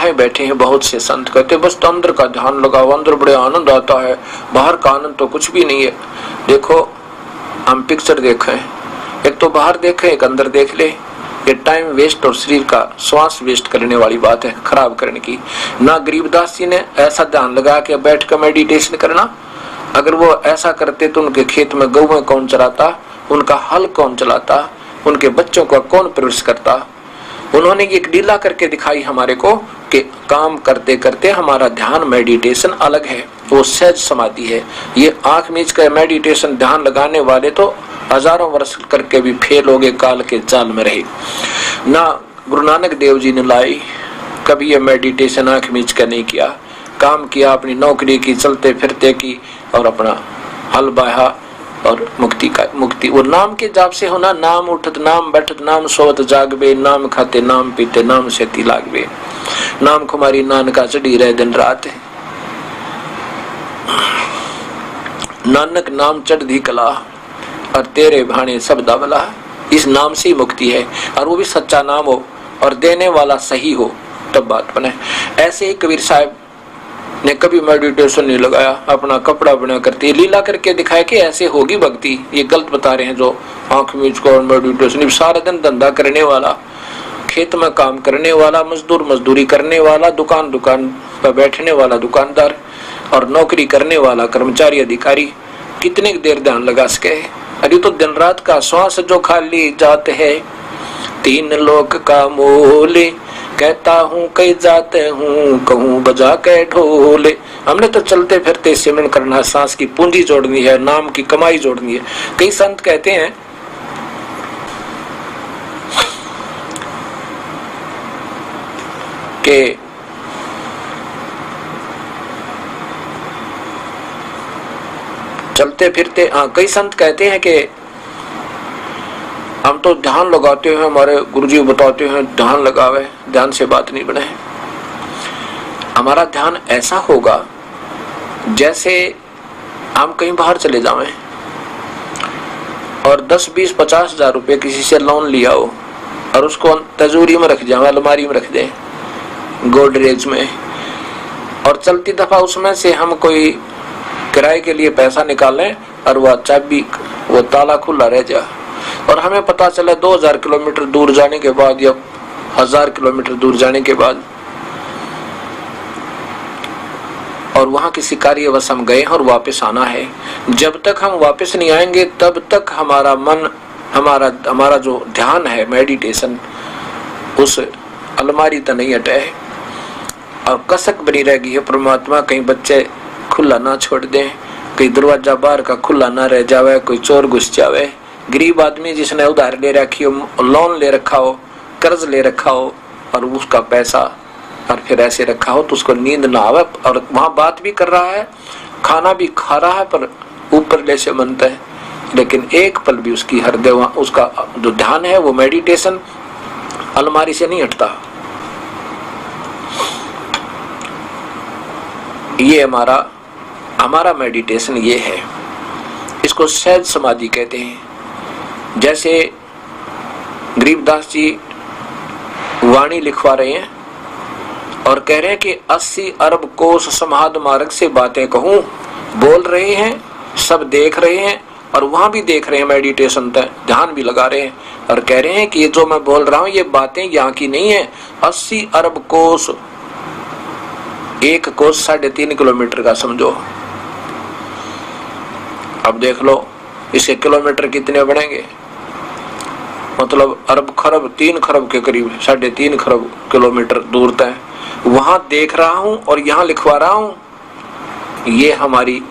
समझाए बैठे हैं बहुत से संत, कहते बस तो अंदर का ध्यान लगाओ, अंदर बड़े आनंद आता है, बाहर का आनंद तो कुछ भी नहीं है। देखो हम पिक्चर देखें, एक तो बाहर देखें एक अंदर देख ले, ये टाइम वेस्ट और शरीर का श्वास वेस्ट करने वाली बात है, खराब करने की। ना गरीबदास जी ने ऐसा ध्यान लगा के बैठ कर मेडिटेशन करना, अगर वो ऐसा करते तो उनके खेत में गौएं कौन चराता, उनका हल कौन चलाता, उनके बच्चों का कौन परवरिश करता। उन्होंने एक लीला करके दिखाई हमारे को कि काम करते करते हमारा ध्यान मेडिटेशन अलग है, वो सहज समाधि है। ये आंख मीच कर मेडिटेशन ध्यान लगाने वाले तो हजारों वर्ष करके भी फेल हो गए, काल के जाल में रहे। ना गुरु नानक देव जी ने लाई कभी ये मेडिटेशन आंख मीच कर नहीं किया, काम किया, अपनी नौकरी की, चलते फिरते की और अपना हल बाहा और मुक्ति वो नाम के जाप से होना। नाम उठत नाम बैठत नाम सोवत जागबे, नाम खाते नाम पीते नाम सेती लागबे, नाम कुमारी नानका चढ़ी रहे दिन रात। नानक नाम चढ़ दी कला और तेरे भाने सब दावला। इस नाम से ही मुक्ति है, और वो भी सच्चा नाम हो और देने वाला सही हो तब बात बने। ऐसे ही कबीर साहब ने कभी मेडिटेशन नहीं लगाया, अपना कपड़ा बना करते लीला करके दिखाया कि ऐसे होगी भक्ति। ये गलत बता रहे हैं जो आंख मीच को मेडिटेशन। सारा दिन धंधा करने वाला, खेत में काम करने वाला, मजदूर मजदूरी करने वाला, दुकान पर बैठने वाला दुकानदार और नौकरी करने वाला कर्मचारी अधिकारी कितने देर ध्यान लगा सके। अरे तो दिन रात का श्वास जो खाली जाते है, तीन लोक का मोले, कहता हूँ कई जाते हूँ कहूँ बजा के ढोले। हमने तो चलते फिरते सिमरन करना, सांस की पूंजी जोड़नी है, नाम की कमाई जोड़नी है। कई संत कहते हैं कि चलते फिरते, कई संत कहते हैं कि हम तो ध्यान लगाते हैं, हमारे गुरुजी बताते हैं ध्यान लगावे, ध्यान से बात नहीं बने। हमारा ध्यान ऐसा होगा जैसे हम कहीं बाहर चले जावें और 10, 20, 50 हजार रुपये किसी से लोन लिया हो और उसको तिजोरी में रख जाए, अलमारी में रख दें, गोदरेज में, और चलती दफा उसमें से हम कोई किराए के लिए पैसा निकालें और वह चाबी, वो ताला खुला रह जाए, और हमें पता चला 2000 किलोमीटर दूर जाने के बाद या 1000 किलोमीटर दूर जाने के बाद, और वहां किसी कार्यवश हम गए और वापस आना है। जब तक हम वापस नहीं आएंगे तब तक हमारा मन, हमारा जो ध्यान है मेडिटेशन, उस अलमारी तक नहीं हटे है और कसक बनी रहेगी है परमात्मा। कहीं बच्चे खुला ना छोड़ दें, कहीं दरवाजा बाहर का खुला ना रह जावे, कोई चोर घुस जावे। गरीब आदमी जिसने उधार ले रखी हो, लोन ले रखा हो, कर्ज ले रखा हो और उसका पैसा और फिर ऐसे रखा हो तो उसको नींद ना आवे, और वहां बात भी कर रहा है, खाना भी खा रहा है, पर ऊपर जैसे बनता है, लेकिन एक पल भी उसकी हृदय, उसका जो ध्यान है वो मेडिटेशन अलमारी से नहीं हटता। ये हमारा मेडिटेशन ये है, इसको सहज समाधि कहते हैं। जैसे गरीबदास जी वाणी लिखवा रहे हैं और कह रहे हैं कि 80 अरब कोस समाध मार्ग से बातें कहूं, बोल रहे हैं, सब देख रहे हैं और वहां भी देख रहे हैं, मेडिटेशन तक ध्यान भी लगा रहे हैं और कह रहे हैं कि ये जो मैं बोल रहा हूं ये बातें यहाँ की नहीं है। 80 अरब कोस, एक कोस 3.5 किलोमीटर का समझो। अब देख लो इसके किलोमीटर कितने बढ़ेंगे, मतलब अरब खरब, 3 खरब के करीब, 3.5 खरब किलोमीटर दूर तक वहां देख रहा हूं और यहाँ लिखवा रहा हूं। ये हमारी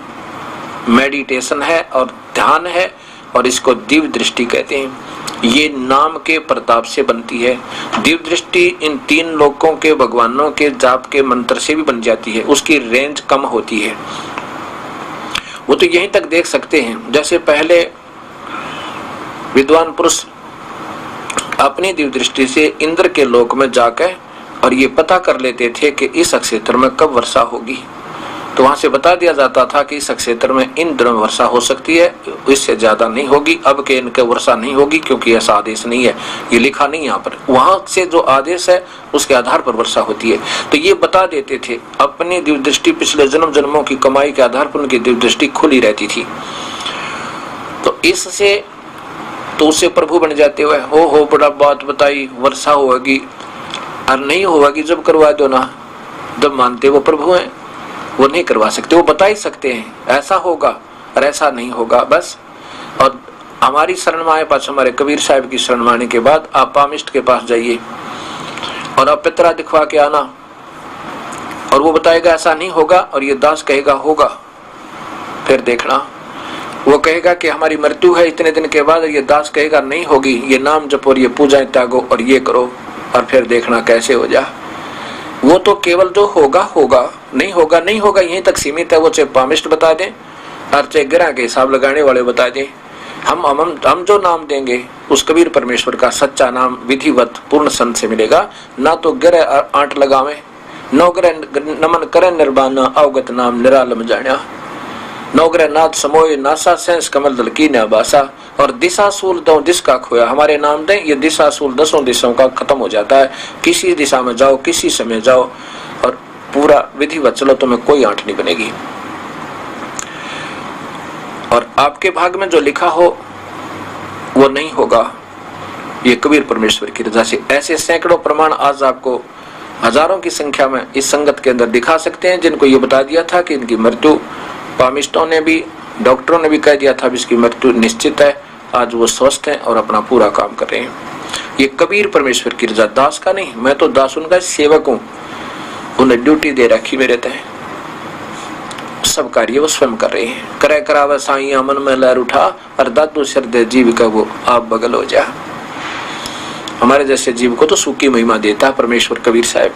मेडिटेशन है और ध्यान है, और इसको दिव्य दृष्टि कहते हैं। ये नाम के प्रताप से बनती है। दिव्य दृष्टि इन 3 लोकों के भगवानों के जाप के मंत्र से भी बन जाती है, उसकी रेंज कम होती है, वो तो यहीं तक देख सकते हैं। जैसे पहले विद्वान पुरुष अपनी दिव्य दृष्टि से इंद्र के लोक में जाकर और ये पता कर लेते थे कि इस क्षेत्र में कब वर्षा होगी, तो वहां से बता दिया जाता था कि इस क्षेत्र में इन दिनों वर्षा हो सकती है, इससे ज्यादा नहीं होगी, अब के इनके वर्षा नहीं होगी, क्योंकि ऐसा आदेश नहीं है, ये लिखा नहीं यहाँ पर। वहां से जो आदेश है उसके आधार पर वर्षा होती है। तो ये बता देते थे, अपनी दिव्य दृष्टि पिछले जन्म जन्मों की कमाई के आधार पर उनकी दिव्य दृष्टि खुली रहती थी। तो इससे तो उससे प्रभु बन जाते हुए हो बड़ा बात बताई, वर्षा होगी और नहीं होगी जब करवा दो ना, जब मानते वो प्रभु हैं वो नहीं करवा सकते, वो बता ही सकते हैं ऐसा होगा और ऐसा नहीं होगा बस। और हमारी शरण में आए, पास हमारे कबीर साहब की शरण में आने के बाद आप पामिस्ट के पास जाइए और आप पितरा दिखवा के आना, और वो बताएगा ऐसा नहीं होगा, और ये दास कहेगा होगा। फिर देखना वो कहेगा कि हमारी मृत्यु है इतने दिन के बाद, ये दास कहेगा नहीं होगी, ये नाम जपो और ये पूजा त्यागो और ये करो, और फिर देखना कैसे हो जा। वो तो केवल जो होगा होगा, नहीं होगा नहीं होगा यहीं तक सीमित है। वो चाहे पामिस्ट बता दें और चाहे ग्रह के हिसाब लगाने वाले बता दें, हम जो नाम देंगे उस कबीर परमेश्वर का सच्चा नाम विधिवत पूर्ण संत से मिलेगा। ना तो ग्रह आंट लगावे, नौग्रह नमन करे निर्बाना, अवगत नाम निरालम जाण्या, नौग्रह नाथ समोय नासा सेंस कमल दल की नाबासा, और दिशासूल दो दिश का खोया, हमारे नाम दें ये दिशासूल दसों दिशाओं का खत्म हो जाता है। किसी दिशा में जाओ, किसी समय जाओ और पूरा विधिवत चलो, तुम्हें कोई आंट नहीं बनेगी। और आपके भाग में जो लिखा हो वो नहीं होगा, ये कबीर परमेश्वर की रजा से। ऐसे सैकड़ों प्रमाण आज आपको हजारों की संख्या में इस संगत के अंदर दिखा सकते हैं, जिनको ये बता दिया था कि इनकी मृत्यु, पामिस्टों ने भी, डॉक्टरों ने भी कह दिया था इसकी मृत्यु निश्चित है। आज वो स्वस्थ हैं और अपना पूरा काम कर रहे हैं। ये कबीर परमेश्वर की रजा, दास का नहीं, मैं तो दास उनका सेवक हूँ, उन्हें ड्यूटी दे रखी मेरे तय, सब कार्य वो स्वयं कर रहे हैं। करे करावे साइया मन में लहर उठा, और दादू शरदे जीव का वो आप बगल हो जा। हमारे जैसे जीव को तो सूखी महिमा देता परमेश्वर कबीर साहब।